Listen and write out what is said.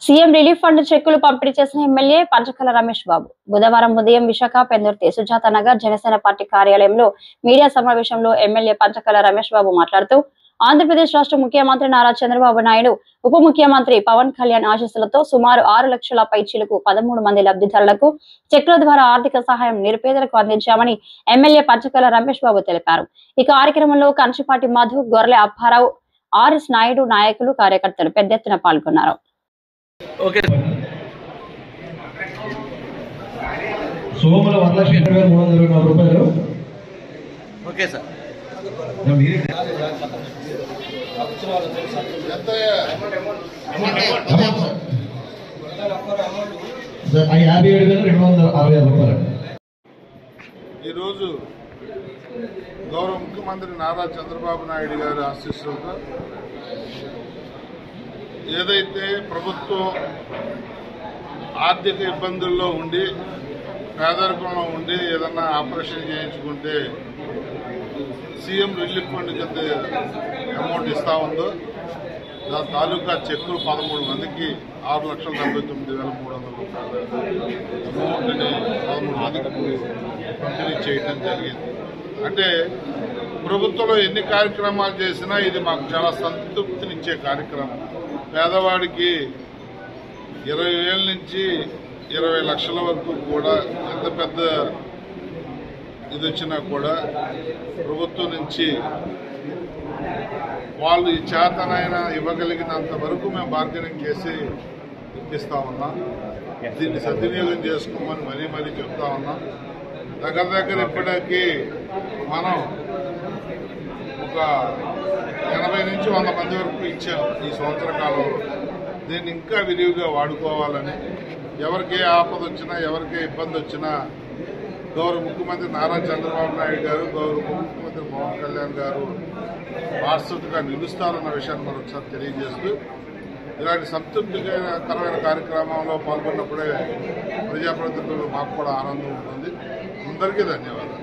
CM relief fund చెక్కులు పంపిణీ చేసిన ఎమ్మెల్యే పంచకల రమేష్ బాబు బుధవారం ఉదయం విశాఖ పెందుర్తి సుజాత నగర్ జనసేన పార్టీ కార్యాలయంలో మీడియా సమావేశంలో ఎమ్మెల్యే పంచకల రమేష్ బాబు మాట్లాడుతూ ఆంధ్రప్రదేశ్ రాష్ట్ర ముఖ్యమంత్రి నారా చంద్రబాబు నాయుడు ఉప ముఖ్యమంత్రి పవన్ కళ్యాణ్ ఆశీస్సులతో సుమారు 6 లక్షల పైచీలకు 13 మంది లబ్ధిదారులకు చెక్కుల ద్వారా ఆర్థిక సహాయం నిరుపేదలకు అందించామని ఎమ్మెల్యే పంచకల రమేష్ బాబు తెలిపారు. ఈ కార్యక్రమంలో కంచిపాటి మధు, గొర్రెల అప్పారావు, ఆర్ఎస్ నాయుడు నాయకులు కార్యకర్తలు పెద్ద ఎత్తున పాల్గొన్నారు. ఓకే సోముల 1,20,324 రూపాయలు. ఓకే సార్ ఈరోజు గౌరవ ముఖ్యమంత్రి నారా చంద్రబాబు నాయుడు గారి ఆశీస్సులతో ఏదైతే ప్రభుత్వం ఆర్థిక ఇబ్బందుల్లో ఉండి పేదరికంలో ఉండి ఏదన్నా ఆపరేషన్ చేయించుకుంటే సీఎం రిలీఫ్ ఫండ్ కింద అమౌంట్ ఇస్తా ఉందో దాని తాలూకా చెక్కులు 13 మందికి 6,79,300 రూపాయల అమౌంట్ని 13 మందికి పంపిణీ చేయడం జరిగింది. అంటే ప్రభుత్వంలో ఎన్ని కార్యక్రమాలు చేసినా ఇది మాకు చాలా సంతృప్తినిచ్చే కార్యక్రమం. పేదవాడికి 20,000 నుంచి 20 లక్షల వరకు కూడా ఎంత పెద్ద ఇది వచ్చినా కూడా ప్రభుత్వం నుంచి వాళ్ళు ఈ చేతనైనా ఇవ్వగలిగినంత వరకు మేము బార్గెనింగ్ చేసి ఇప్పిస్తా ఉన్నాం. దీన్ని సద్వినియోగం చేసుకోమని మరీ చెప్తా ఉన్నాం. దగ్గర ఇప్పటికీ మనం ఒక 80 నుంచి 100 మంది వరకు ఇచ్చాం ఈ సంవత్సర కాలంలో. దీన్ని ఇంకా విరివిగా వాడుకోవాలని, ఎవరికి ఏ ఆపద వచ్చినా ఎవరికి ఇబ్బంది వచ్చినా గౌరవ ముఖ్యమంత్రి నారా చంద్రబాబు నాయుడు గారు, గౌరవ ముఖ్యమంత్రి పవన్ కళ్యాణ్ గారు వారసత్తుగా నిలుస్తారన్న విషయాన్ని మరొకసారి తెలియజేస్తూ, ఇలాంటి సంతృప్తికరమైన కార్యక్రమంలో పాల్గొన్నప్పుడే ప్రజాప్రతినిధులు మాకు కూడా ఆనందం ఉంటుంది. అందరికీ ధన్యవాదాలు.